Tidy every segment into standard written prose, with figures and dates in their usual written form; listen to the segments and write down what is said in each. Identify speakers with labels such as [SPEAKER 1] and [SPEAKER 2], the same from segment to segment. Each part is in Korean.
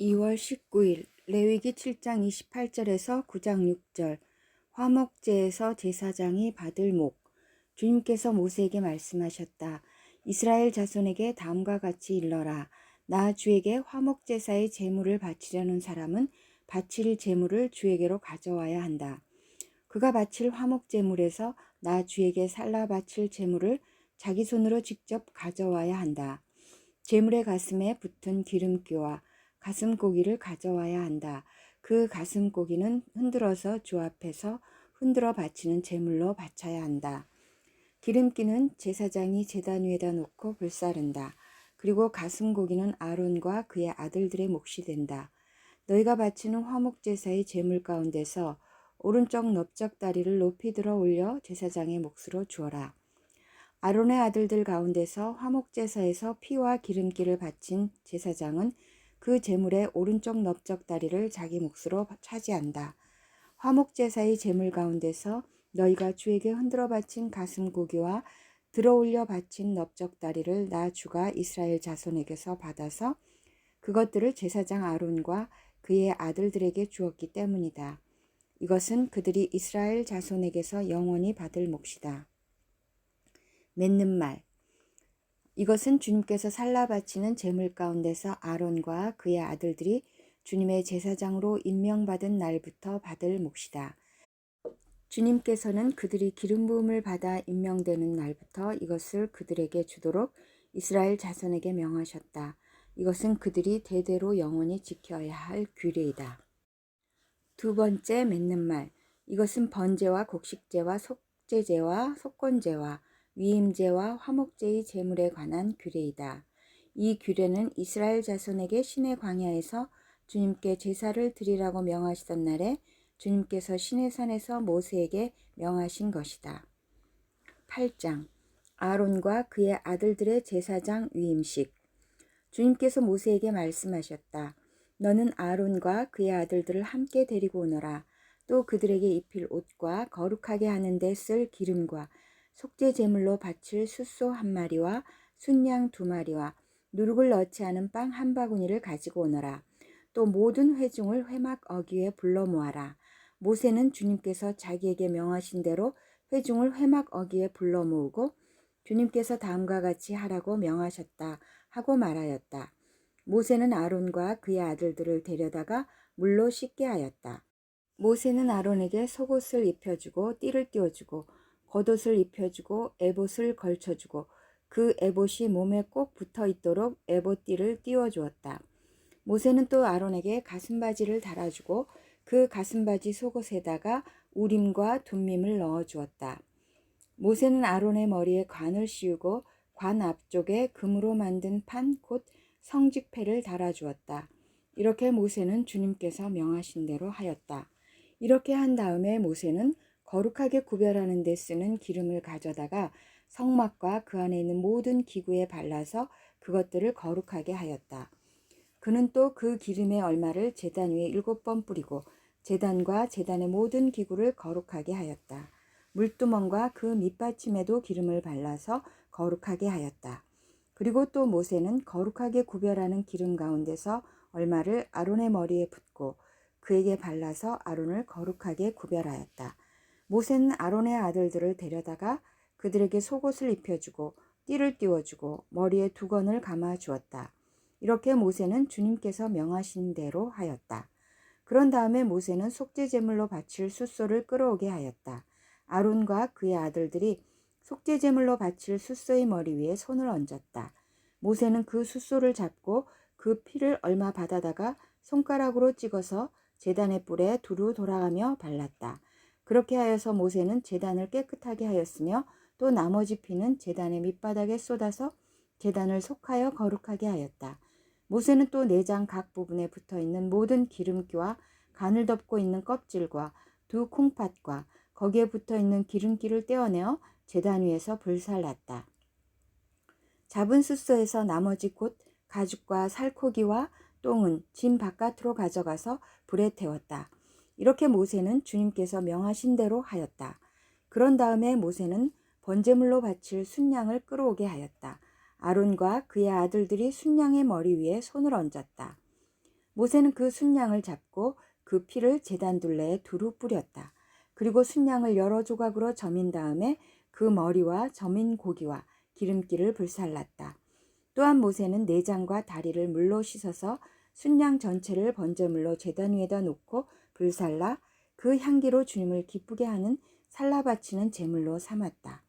[SPEAKER 1] 2월 19일 레위기 7장 28절에서 9장 6절 화목제에서 제사장이 받을 목. 주님께서 모세에게 말씀하셨다. 이스라엘 자손에게 다음과 같이 일러라. 나 주에게 화목제사의 제물을 바치려는 사람은 바칠 제물을 주에게로 가져와야 한다. 그가 바칠 화목제물에서 나 주에게 살라 바칠 제물을 자기 손으로 직접 가져와야 한다. 제물의 가슴에 붙은 기름기와 가슴고기를 가져와야 한다. 그 가슴고기는 흔들어서 주 앞에서 흔들어 바치는 제물로 바쳐야 한다. 기름기는 제사장이 제단 위에다 놓고 불사른다. 그리고 가슴고기는 아론과 그의 아들들의 몫이 된다. 너희가 바치는 화목제사의 제물 가운데서 오른쪽 넓적 다리를 높이 들어 올려 제사장의 몫으로 주어라. 아론의 아들들 가운데서 화목제사에서 피와 기름기를 바친 제사장은 그 제물의 오른쪽 넓적 다리를 자기 몫으로 차지한다. 화목제사의 제물 가운데서 너희가 주에게 흔들어 바친 가슴고기와 들어올려 바친 넓적 다리를 나 주가 이스라엘 자손에게서 받아서 그것들을 제사장 아론과 그의 아들들에게 주었기 때문이다. 이것은 그들이 이스라엘 자손에게서 영원히 받을 몫이다. 맺는 말. 이것은 주님께서 살라 바치는 제물 가운데서 아론과 그의 아들들이 주님의 제사장으로 임명받은 날부터 받을 몫이다. 주님께서는 그들이 기름 부음을 받아 임명되는 날부터 이것을 그들에게 주도록 이스라엘 자손에게 명하셨다. 이것은 그들이 대대로 영원히 지켜야 할 규례이다. 두 번째 맺는 말. 이것은 번제와 곡식제와 속죄제와 속건제와 위임제와 화목제의 제물에 관한 규례이다. 이 규례는 이스라엘 자손에게 시내 광야에서 주님께 제사를 드리라고 명하시던 날에 주님께서 시내산에서 모세에게 명하신 것이다. 8장 아론과 그의 아들들의 제사장 위임식. 주님께서 모세에게 말씀하셨다. 너는 아론과 그의 아들들을 함께 데리고 오너라. 또 그들에게 입힐 옷과 거룩하게 하는 데 쓸 기름과 속죄 제물로 바칠 숫소 한 마리와 순양 두 마리와 누룩을 넣지 않은 빵 한 바구니를 가지고 오너라. 또 모든 회중을 회막 어귀에 불러 모아라. 모세는 주님께서 자기에게 명하신 대로 회중을 회막 어귀에 불러 모으고 주님께서 다음과 같이 하라고 명하셨다 하고 말하였다. 모세는 아론과 그의 아들들을 데려다가 물로 씻게 하였다. 모세는 아론에게 속옷을 입혀주고 띠를 띄워주고 겉옷을 입혀주고 에봇을 걸쳐주고 그 에봇이 몸에 꼭 붙어 있도록 에봇띠를 띄워주었다. 모세는 또 아론에게 가슴바지를 달아주고 그 가슴바지 속옷에다가 우림과 둠밈을 넣어주었다. 모세는 아론의 머리에 관을 씌우고 관 앞쪽에 금으로 만든 판 곧 성직패를 달아주었다. 이렇게 모세는 주님께서 명하신 대로 하였다. 이렇게 한 다음에 모세는 거룩하게 구별하는 데 쓰는 기름을 가져다가 성막과 그 안에 있는 모든 기구에 발라서 그것들을 거룩하게 하였다. 그는 또 그 기름의 얼마를 제단 위에 7번 뿌리고 제단과 제단의 모든 기구를 거룩하게 하였다. 물두멍과 그 밑받침에도 기름을 발라서 거룩하게 하였다. 그리고 또 모세는 거룩하게 구별하는 기름 가운데서 얼마를 아론의 머리에 붓고 그에게 발라서 아론을 거룩하게 구별하였다. 모세는 아론의 아들들을 데려다가 그들에게 속옷을 입혀주고 띠를 띄워주고 머리에 두건을 감아 주었다. 이렇게 모세는 주님께서 명하신 대로 하였다. 그런 다음에 모세는 속죄제물로 바칠 숫소를 끌어오게 하였다. 아론과 그의 아들들이 속죄제물로 바칠 숫소의 머리 위에 손을 얹었다. 모세는 그 숫소를 잡고 그 피를 얼마 받아다가 손가락으로 찍어서 제단의 뿔에 두루 돌아가며 발랐다. 그렇게 하여서 모세는 제단을 깨끗하게 하였으며 또 나머지 피는 제단의 밑바닥에 쏟아서 제단을 속하여 거룩하게 하였다. 모세는 또 내장 각 부분에 붙어있는 모든 기름기와 간을 덮고 있는 껍질과 두 콩팥과 거기에 붙어있는 기름기를 떼어내어 제단 위에서 불살랐다. 잡은 숫소에서 나머지 곧 가죽과 살코기와 똥은 짐 바깥으로 가져가서 불에 태웠다. 이렇게 모세는 주님께서 명하신 대로 하였다. 그런 다음에 모세는 번제물로 바칠 순양을 끌어오게 하였다. 아론과 그의 아들들이 순양의 머리 위에 손을 얹었다. 모세는 그 순양을 잡고 그 피를 제단 둘레에 두루 뿌렸다. 그리고 순양을 여러 조각으로 저민 다음에 그 머리와 저민 고기와 기름기를 불살랐다. 또한 모세는 내장과 다리를 물로 씻어서 순양 전체를 번제물로 제단 위에다 놓고 불살라 그 향기로 주님을 기쁘게 하는 살라 바치는 제물로 삼았다.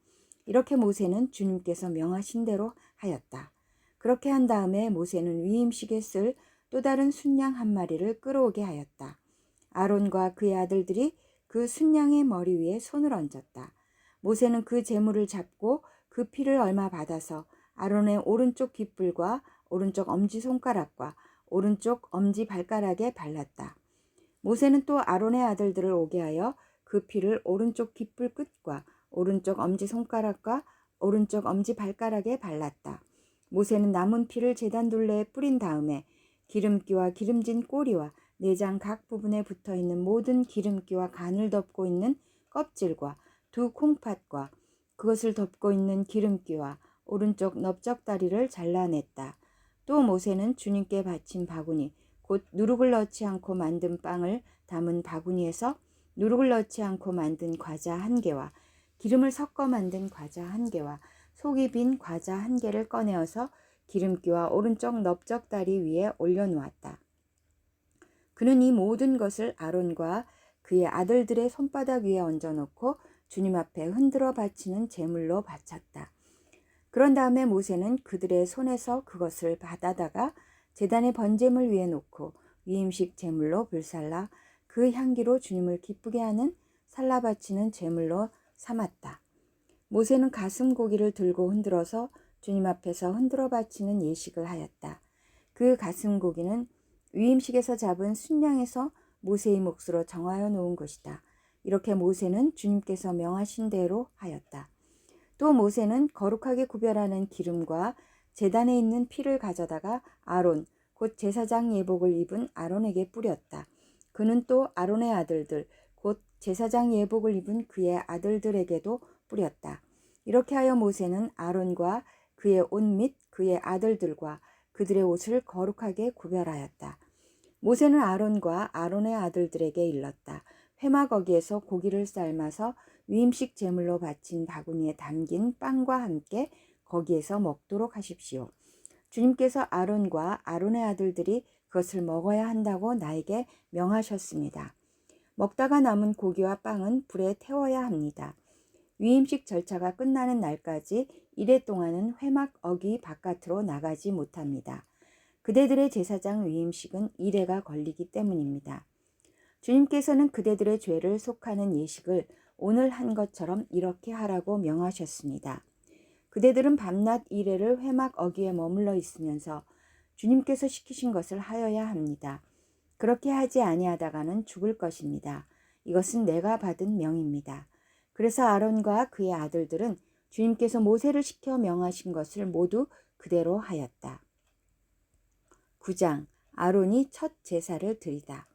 [SPEAKER 1] 이렇게 모세는 주님께서 명하신 대로 하였다. 그렇게 한 다음에 모세는 위임식에 쓸 또 다른 순양 한 마리를 끌어오게 하였다. 아론과 그의 아들들이 그 순양의 머리 위에 손을 얹었다. 모세는 그 제물을 잡고 그 피를 얼마 받아서 아론의 오른쪽 귓불과 오른쪽 엄지손가락과 오른쪽 엄지발가락에 발랐다. 모세는 또 아론의 아들들을 오게 하여 그 피를 오른쪽 귓불 끝과 오른쪽 엄지손가락과 오른쪽 엄지발가락에 발랐다. 모세는 남은 피를 제단 둘레에 뿌린 다음에 기름기와 기름진 꼬리와 내장 각 부분에 붙어있는 모든 기름기와 간을 덮고 있는 껍질과 두 콩팥과 그것을 덮고 있는 기름기와 오른쪽 넓적다리를 잘라냈다. 또 모세는 주님께 바친 바구니 곧 누룩을 넣지 않고 만든 빵을 담은 바구니에서 누룩을 넣지 않고 만든 과자 1개와 기름을 섞어 만든 과자 1개와 속이 빈 과자 1개를 꺼내어서 기름기와 오른쪽 넓적다리 위에 올려놓았다. 그는 이 모든 것을 아론과 그의 아들들의 손바닥 위에 얹어놓고 주님 앞에 흔들어 바치는 제물로 바쳤다. 그런 다음에 모세는 그들의 손에서 그것을 받아다가 제단의 번제물 위에 놓고 위임식 제물로 불살라 그 향기로 주님을 기쁘게 하는 살라 바치는 제물로 삼았다. 모세는 가슴 고기를 들고 흔들어서 주님 앞에서 흔들어 바치는 예식을 하였다. 그 가슴 고기는 위임식에서 잡은 순양에서 모세의 몫으로 정하여 놓은 것이다. 이렇게 모세는 주님께서 명하신 대로 하였다. 또 모세는 거룩하게 구별하는 기름과 제단에 있는 피를 가져다가 아론, 곧 제사장 예복을 입은 아론에게 뿌렸다. 그는 또 아론의 아들들, 곧 제사장 예복을 입은 그의 아들들에게도 뿌렸다. 이렇게 하여 모세는 아론과 그의 옷 및 그의 아들들과 그들의 옷을 거룩하게 구별하였다. 모세는 아론과 아론의 아들들에게 일렀다. 회막 어기에서 고기를 삶아서 위임식 제물로 바친 바구니에 담긴 빵과 함께 거기에서 먹도록 하십시오. 주님께서 아론과 아론의 아들들이 그것을 먹어야 한다고 나에게 명하셨습니다. 먹다가 남은 고기와 빵은 불에 태워야 합니다. 위임식 절차가 끝나는 날까지 이래 동안은 회막 어기 바깥으로 나가지 못합니다. 그대들의 제사장 위임식은 이래가 걸리기 때문입니다. 주님께서는 그대들의 죄를 속하는 예식을 오늘 한 것처럼 이렇게 하라고 명하셨습니다. 그대들은 밤낮 이래를 회막 어기에 머물러 있으면서 주님께서 시키신 것을 하여야 합니다. 그렇게 하지 아니하다가는 죽을 것입니다. 이것은 내가 받은 명입니다. 그래서 아론과 그의 아들들은 주님께서 모세를 시켜 명하신 것을 모두 그대로 하였다. 9장 아론이 첫 제사를 드리다.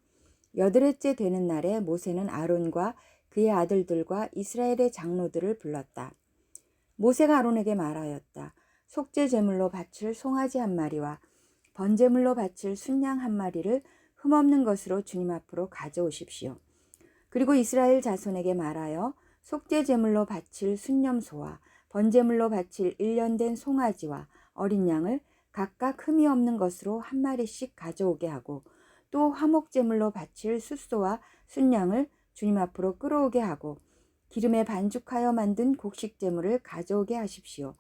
[SPEAKER 1] 여드레째 되는 날에 모세는 아론과 그의 아들들과 이스라엘의 장로들을 불렀다. 모세가 아론에게 말하였다. 속죄 제물로 바칠 송아지 한 마리와 번제물로 바칠 순양 한 마리를 흠없는 것으로 주님 앞으로 가져오십시오. 그리고 이스라엘 자손에게 말하여 속죄 제물로 바칠 순념소와 번제물로 바칠 1년 된 송아지와 어린 양을 각각 흠이 없는 것으로 한 마리씩 가져오게 하고 또 화목제물로 바칠 숫소와 순양을 주님 앞으로 끌어오게 하고 기름에 반죽하여 만든 곡식제물을 가져오게 하십시오.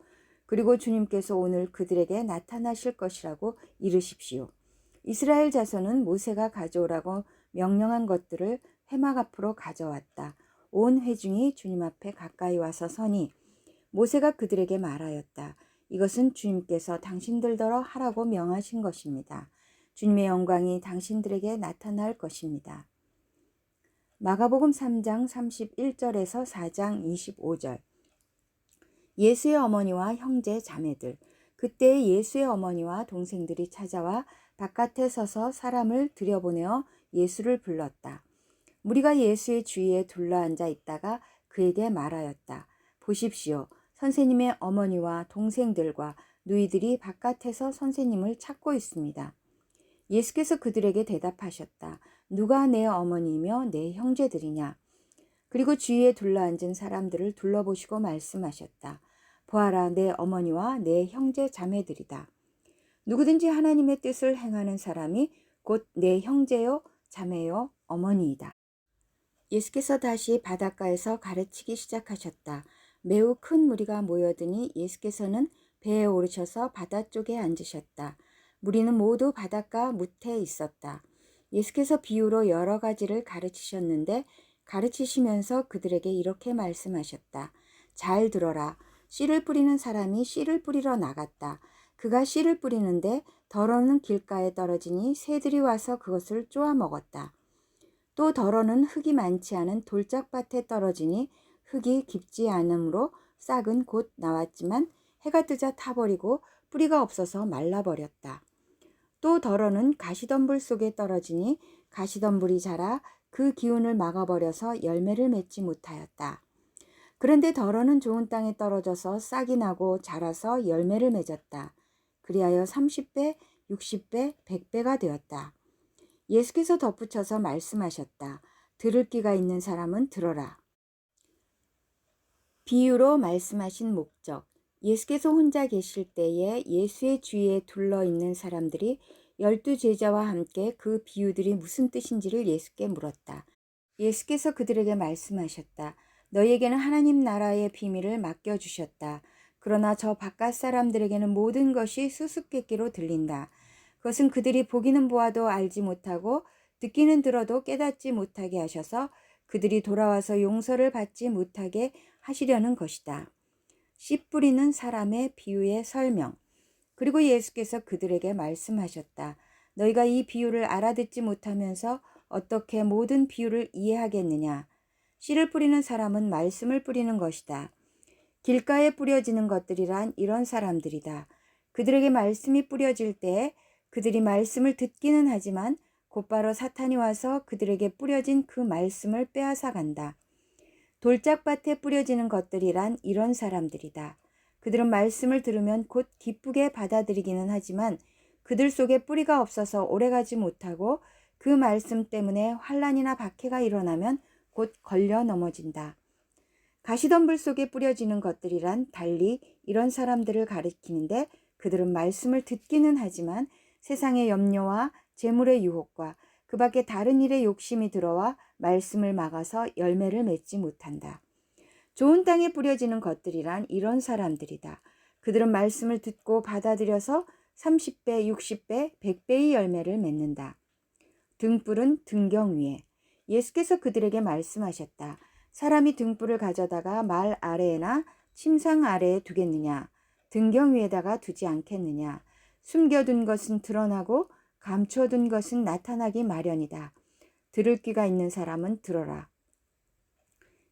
[SPEAKER 1] 그리고 주님께서 오늘 그들에게 나타나실 것이라고 이르십시오. 이스라엘 자손은 모세가 가져오라고 명령한 것들을 회막 앞으로 가져왔다. 온 회중이 주님 앞에 가까이 와서 서니 모세가 그들에게 말하였다. 이것은 주님께서 당신들더러 하라고 명하신 것입니다. 주님의 영광이 당신들에게 나타날 것입니다. 마가복음 3장 31절에서 4장 25절. 예수의 어머니와 형제 자매들. 그때 예수의 어머니와 동생들이 찾아와 바깥에 서서 사람을 들여보내어 예수를 불렀다. 무리가 예수의 주위에 둘러앉아 있다가 그에게 말하였다. 보십시오. 선생님의 어머니와 동생들과 누이들이 바깥에서 선생님을 찾고 있습니다. 예수께서 그들에게 대답하셨다. 누가 내 어머니며 내 형제들이냐? 그리고 주위에 둘러앉은 사람들을 둘러보시고 말씀하셨다. 보아라, 내 어머니와 내 형제 자매들이다. 누구든지 하나님의 뜻을 행하는 사람이 곧 내 형제요, 자매요, 어머니이다. 예수께서 다시 바닷가에서 가르치기 시작하셨다. 매우 큰 무리가 모여드니 예수께서는 배에 오르셔서 바다 쪽에 앉으셨다. 무리는 모두 바닷가 무태에 있었다. 예수께서 비유로 여러 가지를 가르치셨는데 가르치시면서 그들에게 이렇게 말씀하셨다. 잘 들어라. 씨를 뿌리는 사람이 씨를 뿌리러 나갔다. 그가 씨를 뿌리는데 덜어는 길가에 떨어지니 새들이 와서 그것을 쪼아 먹었다. 또 덜어는 흙이 많지 않은 돌짝밭에 떨어지니 흙이 깊지 않으므로 싹은 곧 나왔지만 해가 뜨자 타버리고 뿌리가 없어서 말라버렸다. 또 덜어는 가시덤불 속에 떨어지니 가시덤불이 자라 그 기운을 막아버려서 열매를 맺지 못하였다. 그런데 덜어는 좋은 땅에 떨어져서 싹이 나고 자라서 열매를 맺었다. 그리하여 30배, 60배, 100배가 되었다. 예수께서 덧붙여서 말씀하셨다. 들을 귀가 있는 사람은 들어라. 비유로 말씀하신 목적. 예수께서 혼자 계실 때에 예수의 주위에 둘러있는 사람들이 12 제자와 함께 그 비유들이 무슨 뜻인지를 예수께 물었다. 예수께서 그들에게 말씀하셨다. 너희에게는 하나님 나라의 비밀을 맡겨주셨다. 그러나 저 바깥 사람들에게는 모든 것이 수수께끼로 들린다. 그것은 그들이 보기는 보아도 알지 못하고 듣기는 들어도 깨닫지 못하게 하셔서 그들이 돌아와서 용서를 받지 못하게 하시려는 것이다. 씨 뿌리는 사람의 비유의 설명. 그리고 예수께서 그들에게 말씀하셨다. 너희가 이 비유를 알아듣지 못하면서 어떻게 모든 비유를 이해하겠느냐. 씨를 뿌리는 사람은 말씀을 뿌리는 것이다. 길가에 뿌려지는 것들이란 이런 사람들이다. 그들에게 말씀이 뿌려질 때에 그들이 말씀을 듣기는 하지만 곧바로 사탄이 와서 그들에게 뿌려진 그 말씀을 빼앗아 간다. 돌짝밭에 뿌려지는 것들이란 이런 사람들이다. 그들은 말씀을 들으면 곧 기쁘게 받아들이기는 하지만 그들 속에 뿌리가 없어서 오래가지 못하고 그 말씀 때문에 환난이나 박해가 일어나면 곧 걸려 넘어진다. 가시덤불 속에 뿌려지는 것들이란 달리 이런 사람들을 가리키는데 그들은 말씀을 듣기는 하지만 세상의 염려와 재물의 유혹과 그 밖에 다른 일에 욕심이 들어와 말씀을 막아서 열매를 맺지 못한다. 좋은 땅에 뿌려지는 것들이란 이런 사람들이다. 그들은 말씀을 듣고 받아들여서 30배, 60배, 100배의 열매를 맺는다. 등불은 등경 위에. 예수께서 그들에게 말씀하셨다. 사람이 등불을 가져다가 말 아래에나 침상 아래에 두겠느냐? 등경 위에다가 두지 않겠느냐? 숨겨둔 것은 드러나고 감춰둔 것은 나타나기 마련이다. 들을 귀가 있는 사람은 들어라.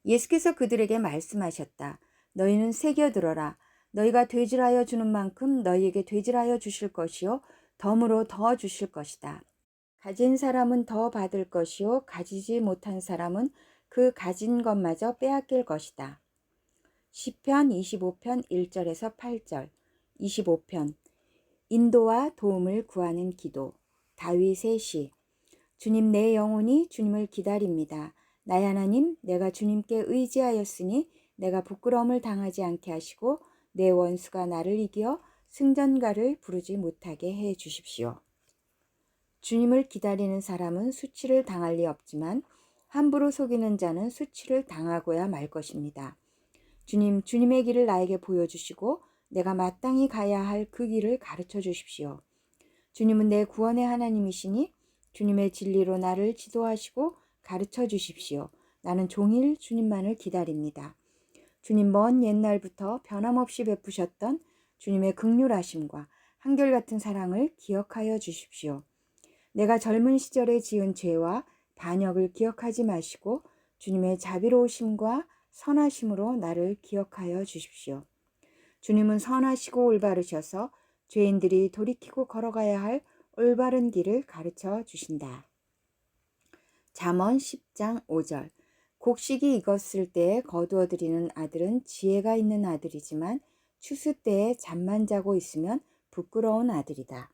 [SPEAKER 1] 예수께서 그들에게 말씀하셨다. 너희는 새겨 들어라. 너희가 되질하여 주는 만큼 너희에게 되질하여 주실 것이요 덤으로 더 주실 것이다. 가진 사람은 더 받을 것이요 가지지 못한 사람은 그 가진 것마저 빼앗길 것이다. 시편 25편 1절에서 8절. 25편. 인도와 도움을 구하는 기도. 다윗의 시. 주님, 내 영혼이 주님을 기다립니다. 나의 하나님, 내가 주님께 의지하였으니 내가 부끄러움을 당하지 않게 하시고 내 원수가 나를 이겨 승전가를 부르지 못하게 해 주십시오. 주님을 기다리는 사람은 수치를 당할 리 없지만 함부로 속이는 자는 수치를 당하고야 말 것입니다. 주님, 주님의 길을 나에게 보여주시고 내가 마땅히 가야 할 그 길을 가르쳐 주십시오. 주님은 내 구원의 하나님이시니 주님의 진리로 나를 지도하시고 가르쳐 주십시오. 나는 종일 주님만을 기다립니다. 주님, 먼 옛날부터 변함없이 베푸셨던 주님의 긍휼하심과 한결같은 사랑을 기억하여 주십시오. 내가 젊은 시절에 지은 죄와 반역을 기억하지 마시고 주님의 자비로우심과 선하심으로 나를 기억하여 주십시오. 주님은 선하시고 올바르셔서 죄인들이 돌이키고 걸어가야 할 올바른 길을 가르쳐 주신다. 잠언 10장 5절. 곡식이 익었을 때에 거두어들이는 아들은 지혜가 있는 아들이지만 추수 때에 잠만 자고 있으면 부끄러운 아들이다.